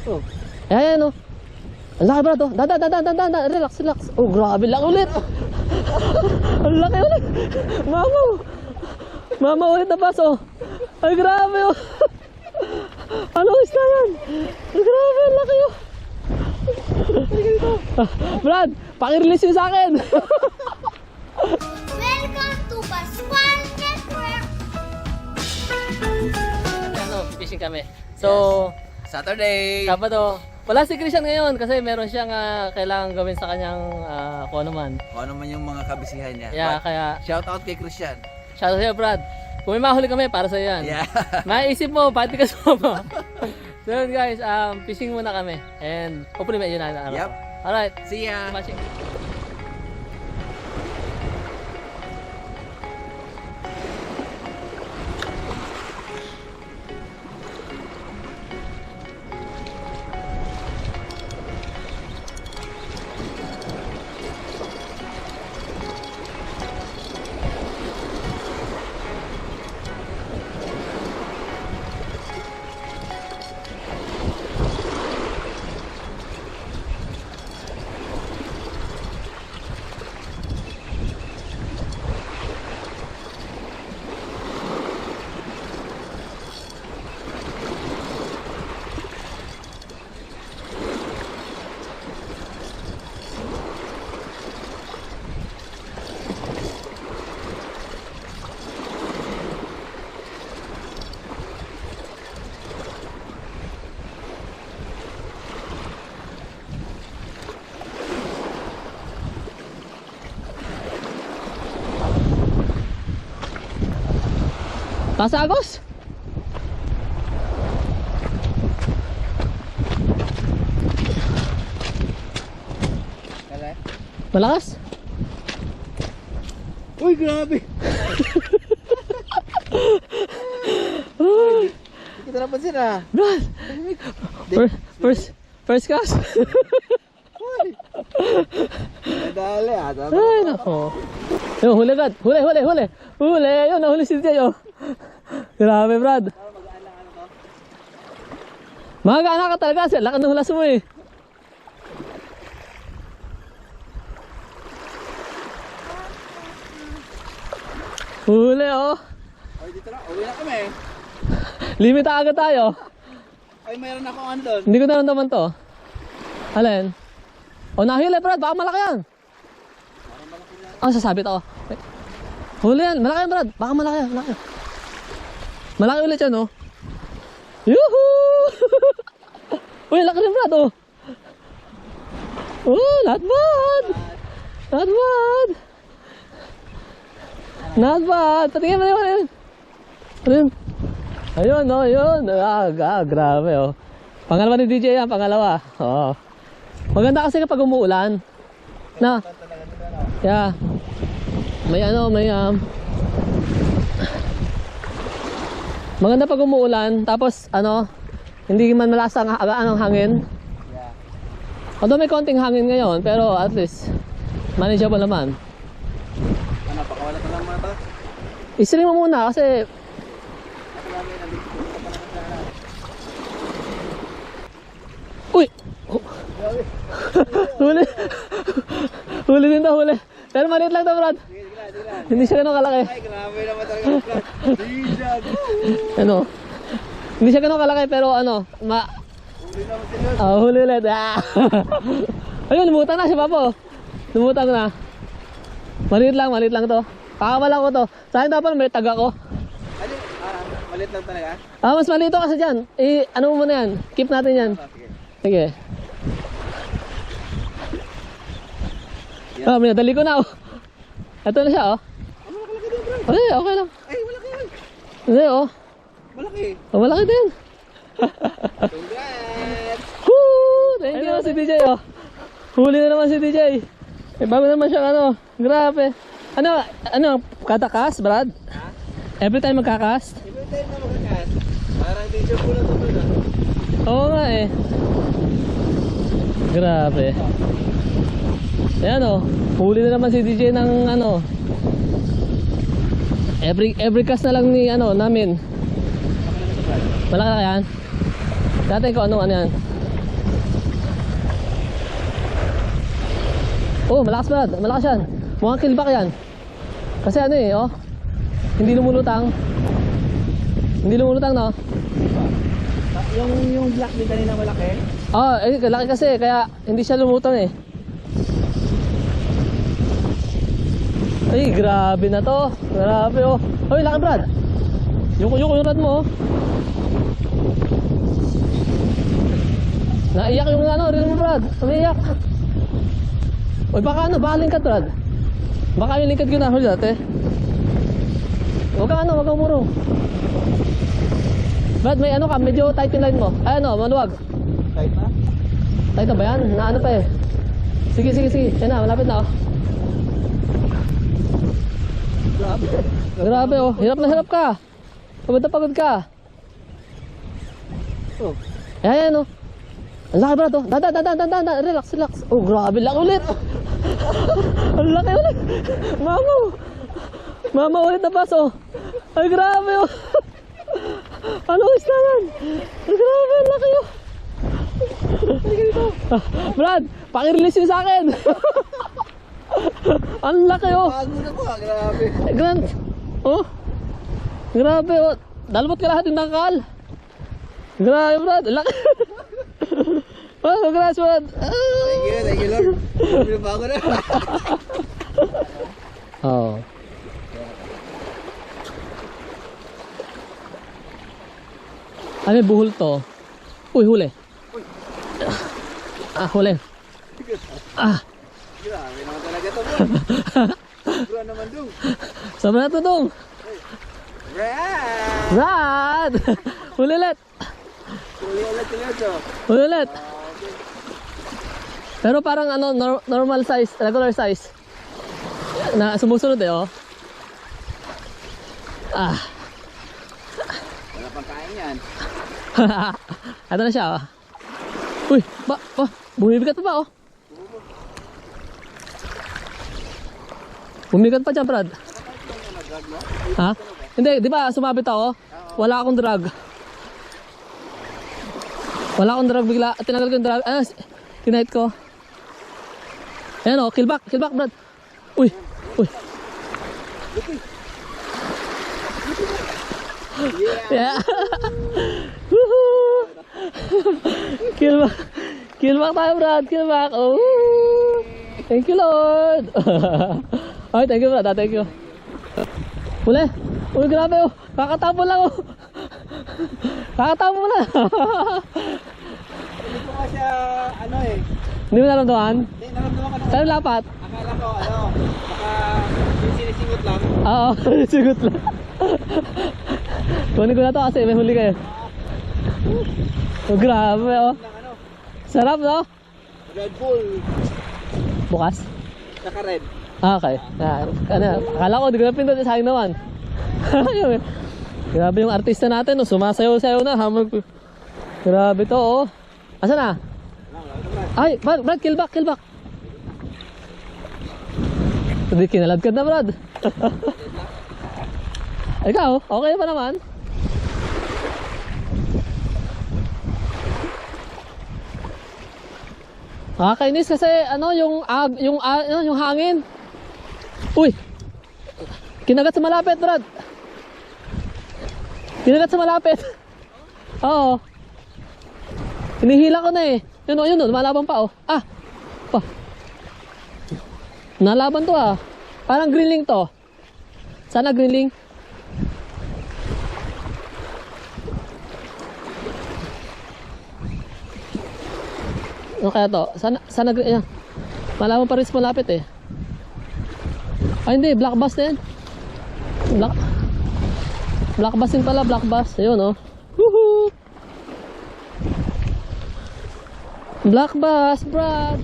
Oh. Ayan, oh. Ang laki Brad, oh. Dahan. Relax. Oh, grabe, laki ulit. Ang laki ulit. Mama ulit na pass, oh. Ay, grabe, oh. Ano isda yan? Ay, grabe, ang laki, oh. Brad, pakirelease yun sa akin. Welcome to Pascual Network. Ano, fishing kami. So, Saturday. Sabado. Wala si Christian ngayon kasi meron siyang kailangan gawin sa kanyang kung ano man. Kung ano man yung mga kabisihan niya. Yeah, But, kaya shout out kay Christian. shout out sa'yo, Brad. Kung may mahuli kami, para sa'yo yan. Yeah. Maisip mo, pati ka sumama. So yun guys, fishing muna kami. And hopefully may yun na araw. Yep. Alright, See ya. watching. Pasagos? Kala? Malakas? Uy, grabe. Hindi kita napansin ah. Brad! First class? Nadali ah. Ay, nako. Yung huli agad. Huli. Yun, nahuli si DJ, oh. Grabe, Brad. Magaan ka talaga. Laki ng hulas mo, eh. Huli, oh. Ay, dito na. Uwi na kami. Limit agad tayo. Ay, mayroon akong ano doon. Hindi ko naramdaman to. Alin? O, nahuli, Brad. Baka malaki yan. Ah, sasabit ako. Huli yan. Malaki yan, Brad. Baka malaki yan. Malaki ulit yan, oh. Yuhuu! Uy, laki rin, Brad, oh. Oh, not bad. Not bad. Patingin mo yun. Ayun, oh, yun. Grabe, oh. Pangalawa ni DJ yan, pangalawa. Oo. Maganda kasi kapag umuulan. Na. Yeah. May maganda pag umuulan, tapos hindi man malasa ang hangin. Yeah. Although may konting hangin ngayon, pero at least manageable naman. Ano, pakawala ka lang mga to? Isling mo muna kasi uy! Huli! Huli din daw, huli. Pero maliit lang to, Brad. Hindi siya ganun kalaki. Ay, grabe naman talaga yung plan. Hindi siya ganun kalaki, pero Uli naman sila. huli ulit. Ayun, lumutang na si Papo. Lumutang na. Maliit lang to. Pakawala ko to. Sa akin dapat may taga ko. Ano? Malit lang talaga? Mas maliit to kasi dyan. Ano mo muna yan? Keep natin yan. Sige. Sige. May nadali ko na, oh. Ito na siya, oh. Malaki din, bro. Ay, okay lang. Ay, malaki yan. Hindi, oh. Malaki. Malaki din. Congrats! Woo! Thank you, si DJ, oh. Huli na naman si DJ. Bago naman siyang grabe. Kada cast, Brad? Ha? Every time magkakast? Every time na makakas. Parang DJ po na ito na. Oo nga, eh. Grabe. Ayan, oh. Huli na naman si DJ ng every cast na lang ni namin. Malaki na yan. Dati ko ano yan. Oh, malakas Brad. Malakas yan. Mukhang kilbak yan. Kasi ano eh, oh. Hindi lumulutang. Hindi lumulutang, no? Yung black din kanina malaki. Oh, eh, laki kasi. Kaya hindi siya lumutang eh. Ay, grabe na to. Grabe, oh. Hoy, laki Brad. Yung rad mo, oh. Naiyak yung ano, reel mo Brad. Umiiyak. Uy, baka lingkad Brad. Baka yung lingkad ko nahuli dati. Huwag kang umurong. Brad, may ano ka, medyo tight yung line mo. Ay ano, maluwag. Kahit na? Tight na ba yan? Na ano pa eh. Sige. Yan na, malapit na oh. Grabe oh, hirap na hirap ka. Pagod ka. Oh. Ayan oh. Ang laki Brad oh. Dadan. Relax. Oh, grabe lang ulit. Ang laki ulit. Mama ulit na paso. Ay, grabe oh. Ano isla yan? Ay, grabe, ang laki oh. Brad, pakirelease yun sa akin. Ang laki oh. Pagod ako, grabe. Grant. Oh. Grabe oh. Dalbot ka lahat yung nakakal. Grabe Brad, ang laki. Oh, congrats Brad. Thank you Lord. Pinabago na. Oh. Ay, may buhol to. Uy, huli. Huli. Grabe naman talaga to bro. Bro naman dong. Sama na to dong. Brad! Huli ulit. Huli ulit to. Huli ulit. Pero parang ano, normal size, regular size. Na sumusunod eh, oh. Wala pang kain yan. Ito na siya, oh. Uy, bumibigat pa ba, oh. Bumibigat pa dyan, Brad. Ha? Hindi, di ba sumabit ako? Wala akong drag. Bigla. Tinanggal ko yung drag. Kinahit ko. Ayan, oh, killback, Brad. Uy. Yeah. Woohoo! Killback tayo, Brad. Killback. Oh. Thank you, Lord. Ay, thank you, Brad. Thank you. Uli, grabe oh. Kakatapon lang oh. Kakatapon lang. Hindi ko kasi ano eh. Hindi mo naramdaman? Hindi, naramdaman ko na. Saan lapat? Akala ko baka sinisingot lang. Oo, sigot lang. Kunin ko na to kasi may huli kayo. Oh, grabe oh. Sarap no? Red Bull. Bukas? Saka red. Okay. Akala ko, di ko na pindot. Sayang naman. Grabe yung artista natin. Oh. Sumasayaw-sayaw na. Grabe to. Oh. Asa na? Ay, Brad, killback. Hindi, kinaladkad na, Brad. Ikaw, okay pa naman. Nakakainis kasi ano yung hangin. Uy! Kinagat sa malapit, Brad. Oo. Hinihila ko na eh. Yun, lumalaban pa oh. Nalaban to ah. Parang greenling to. Sana greenling. Ano kaya to? Sana ayan. Malaman pa rin sa malapit eh. Ay hindi, black bass na yan. Black bass din pala, black bass. Ayun oh. Woohoo! Black bass, Brad.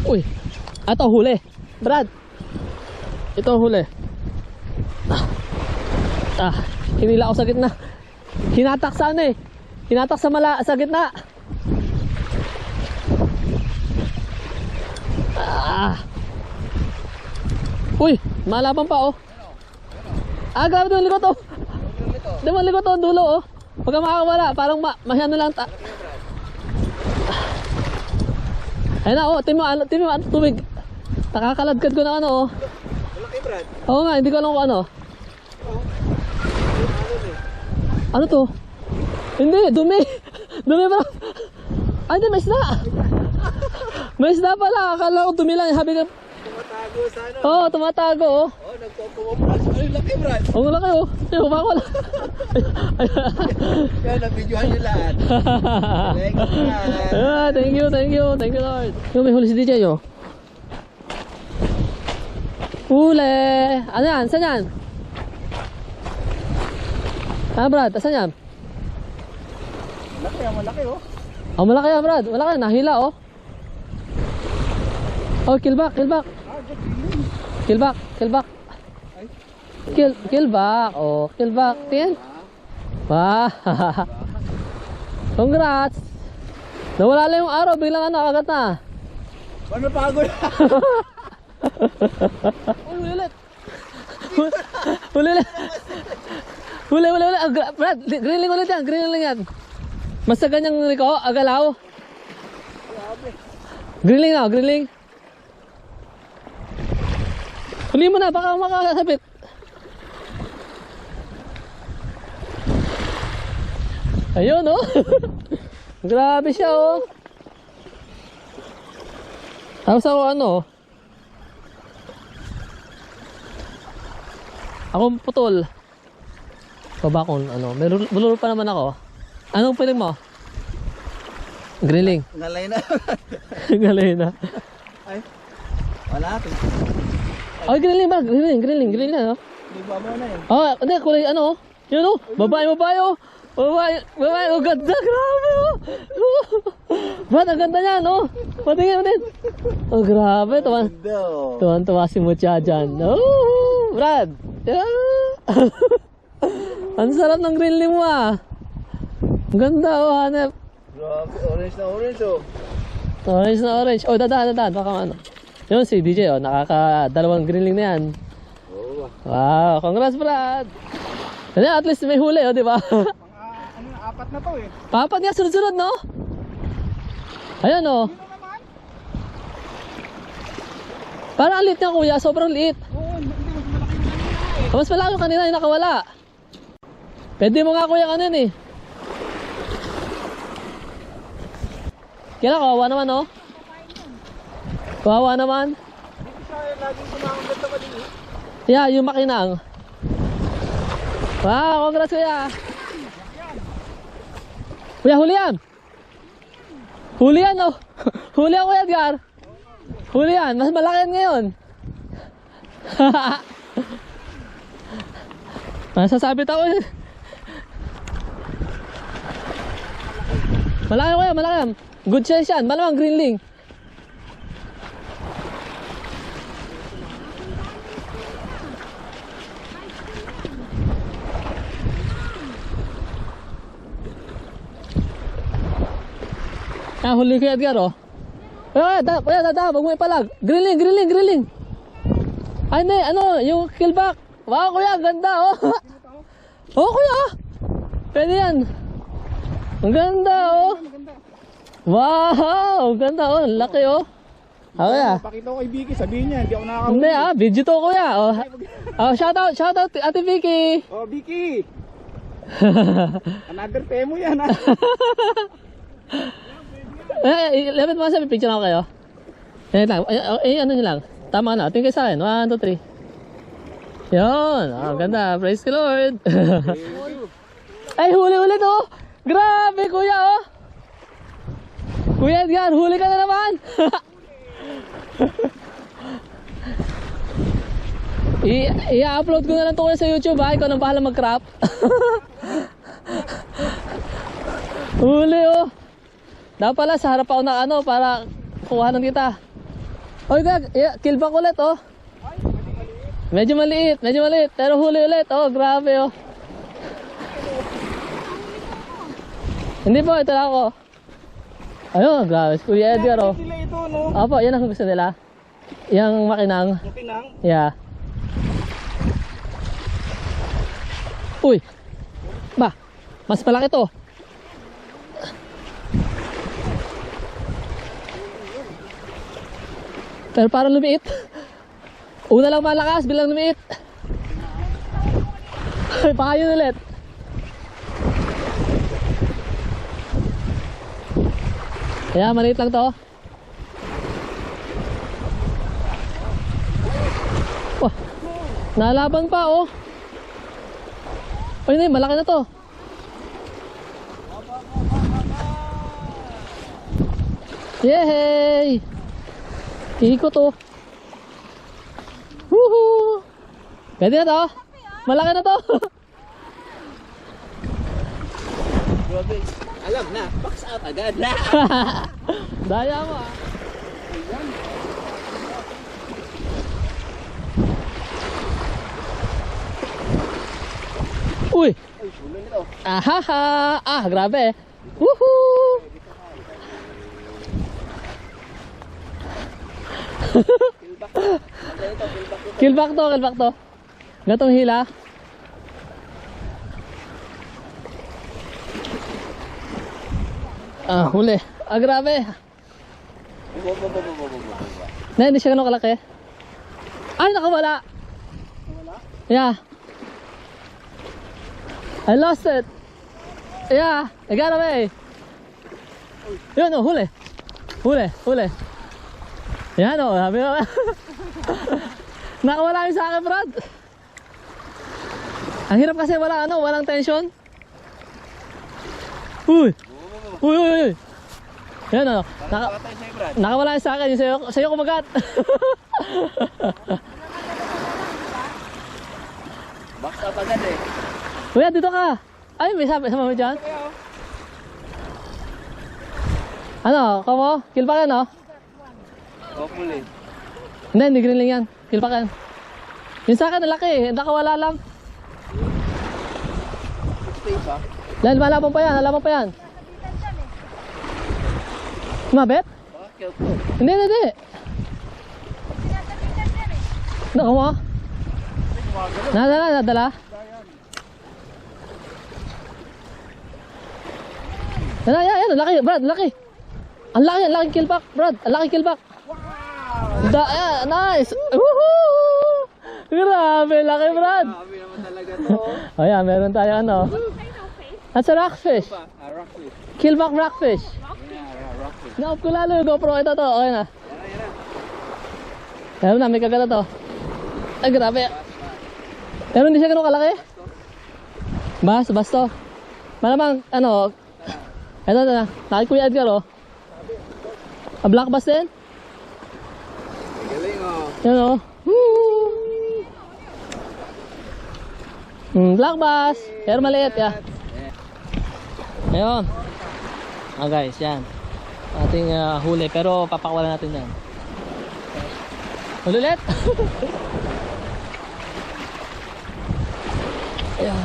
Uy, ito huli. Brad. Ito huli. Hinila ako sa gitna. Hinatak sana eh. Hinatak sa gitna. Uy, malaban pa oh. Grabe doon likot oh. Di mo likot oh, dulo oh. Pagka makakawala, parang masyano lang ayun na, oh, timo, tubig. Nakakaladkad ko na ano, oh. Malaki, Brad. Oo nga, hindi ko alam kung ano. Ano to? Hindi, dumi. Dumi ba? Ay, hindi, may isda. May isda pala. Akala ko dumi lang. Habi ka. Tumatago sa ano. Oo, tumatago, oh. Oh, nagpapumapras. Ay, laki, Brad. Oo, laki, oh. Ay, humako lang. Yan, nabidyohan nyo lahat. Thank you, Brad. Ah, thank you, Lord. Yung may huli si DJ, oh. Huli. Ano yan? Saan yan? Ah, Brad, saan yan? Malaki, malaki, oh. Oh, malaki yan, Brad. Malaki, nahila, oh. Oh, killback. Killback. Killback. Oh, killback. Tingin. Wah. Congrats. Nawala lang yung araw, biglang ano, kagat na. Paano pagod? Ulit. Huli. Brad, grilling ulit yan. Basta ganyang liko, agalaw. Grilling. Huli mo na, baka makasabit. Ayun, oh. Grabe siya, oh. Tapos ako, ano, ako putol. Baba kung ano, may bulol pa naman ako. Anong piling mo? Grilling. Ngalay na. Galay na. Ay, wala. Ay, grilling ba? Grilling na, no? Di ba mo na yun? Oh, hindi, kulay, ano, yun, oh. Babae, oh. Babae, oh, ganda, grabe, oh. Ba't, ang ganda niya, no? Patingin. Oh, grabe, tuwan-tuwa si Mucha dyan. Oh, Brad. Yeah. Ang sarap ng grilling mo, ah. Ang ganda, oh, hanap. Grabe, orange na orange, oh. Orange. Oh, dadaan. Baka ano. Yun si DJ, oh. Nakaka-dalawang grilling na yan. Oo. Wow, congrats, Brad. At least may huli, oh, di ba? Apat na to, eh. Papat nga, sunod-sunod, no? Ayan, oh. Parang ang liit niya, kuya. Sobrang liit. Oo, hindi mas malaki yung kanina, eh. Mas malaki yung kanina yung nakawala. Pwede mo nga, kuya, kanin, eh. Kaya kawawa naman, oh. Kawawa naman. Hindi siya laging kumakamgat na maliit. Yeah, yung makinang. Wow, congrats, kuya. Kuya, huli yan. Huli yan, oh. Huli yan, Kuya Edgar. Huli yan. Mas malaki yan ngayon. Masasabit ako, eh. Malaki, kuya, malaki yan. Good size yan. Malamang greenling. Ah, huli ko Edgar, oh. Kuya, wag mo ipalag. Grilling. Ay, hindi, ano, yung killback. Wow, kuya, ganda, oh. Oh, kuya. Pwede yan. Ang ganda, oh. Wow, ganda, oh. Laki, oh. Ah, kuya. Pakita ko kay Vicky, sabihin niya, hindi ako nakakahuli. Hindi, video to, kuya. Oh, shout out, Ate Vicky. Oh, Vicky. Another temo yan, ha. Lapit mo sabi, picture ako kayo. Yan lang, ano nyo lang. Tama na, tingin kayo sa akin. 1, 2, 3. Yun, ganda. Praise the Lord. Ay, huli ulit, oh. Grabe, kuya, oh. Kuya Edgar, huli ka na naman. I-upload ko na lang to sa YouTube, ha. Ikaw nang bahala mag-crop. Huli, oh. Dapat pala sa harap ako na ano para kuhanan kita. Oy, killback ulit, oh. Medyo maliit. Pero huli ulit, oh. Grabe, oh. Hindi po, ito lang ako. Ayun, grabe. Kuya Edgar, oh. Sila ito, no? Opo, yan ang gusto nila. Yang makinang. Makinang. Yeah. Uy. Ba. Mas malaki to. Pero parang lumiit. Una lang malakas, bilang lumiit. Baka yun ulit. Kaya maliit lang to. Wah, nalaban pa oh. Ay, malaki na to. Yay! Ikot oh. Woohoo! Pwede na to. Malaki na to. Grabe. Alam na, box out agad na. Daya mo ah. Uy! Ay, sulo nito. Ahaha! Ah, grabe. Woohoo! Killback. Ano ito? Killback ito. Kill back to. Gatong hila. Ah, huli. Ah, grabe. Na, hindi siya ganun kalaki. Ay, nakawala. Yeah. I lost it. Yeah, I got away. Yun, oh, huli. Huli. Yan, oh, sabi mo. Nakawala yun sa akin, Brad. Ang hirap kasi walang tension. Uy. Yan, oh. Patay sa'yo, Brad. Nakawala yun sa akin. Yung sa'yo kumagat. Box out agad eh. Kuya, dito ka. Ay, may sabi. Sama mo dyan. Ano, kamo? Kill pa yan, oh. Hopefully. Hindi green lang yan. Kill pa yan. Yung sa akin, laki. Nakawala lang. Stay pa. Lalaban pa yan. Mabet? Baka kill ko. Hindi. Ano, kamo? Nadala. Yan, laki, Brad, laki. Ang laki kill back, Brad. Ang laki kill back. Wow! Nice! Woohoo! Grabe, laki, Brad. Grabe naman talaga to. Ayan, meron tayo ano. That's a rockfish. Rockfish. Kill back rockfish. Yeah, rockfish. Naop ko lalo yung GoPro. Ito to, okay na. Yan na. Meron na, may kagata to. Ay, grabe. Pero hindi siya ganun kalaki. Basto. Malamang, ano, ito na. Nakit Kuya Edgar, oh. A black bass din? Galing oh. Yan, oh. Black bass. Pero maliit, yeah. Ayun. Ah, guys, yan. Ating huli, pero papakawalan natin yan. Ulit. Ayan.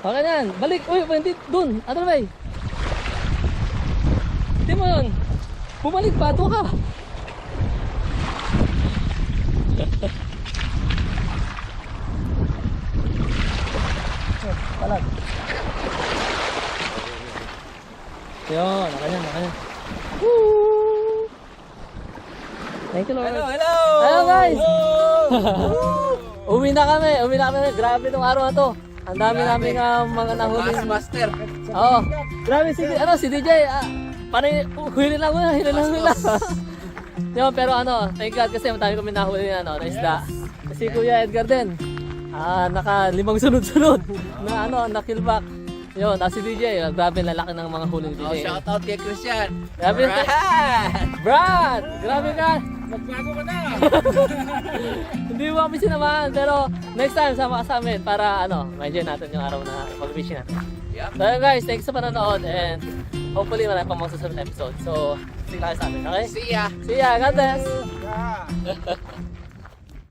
Okay na yan. Balik. Uy, hindi. Dun. Other way. Hindi mo yun. Bumalik pa. Doon ka. Palag. Yun. Okay na. Woo! Thank you, Lord. Hello guys. Uwi na kami. Grabe tong araw na to. Ang dami naming mga nahuli. Master. Oo. Grabe si DJ. Parang huli lang muna. Yun, pero thank God kasi matami kami nahuli na isda. Si Kuya Edgar din. Naka 5 sunod-sunod na kill back. Yun, si DJ. Grabe, lalaki ng mga huli ni DJ. Shout out kay Christian. Grabe. Brad! Grabe ka! Magbago ka na. Hindi mo kami sinamahan, pero next time sama ka sa amin para ma-enjoy natin yung araw na pag-fishing natin. Yep. So yun guys, thanks sa panonood and hopefully marami pang mga susunod na episode. So, see you guys sa amin, okay? See ya. See ya, God bless! Yeah.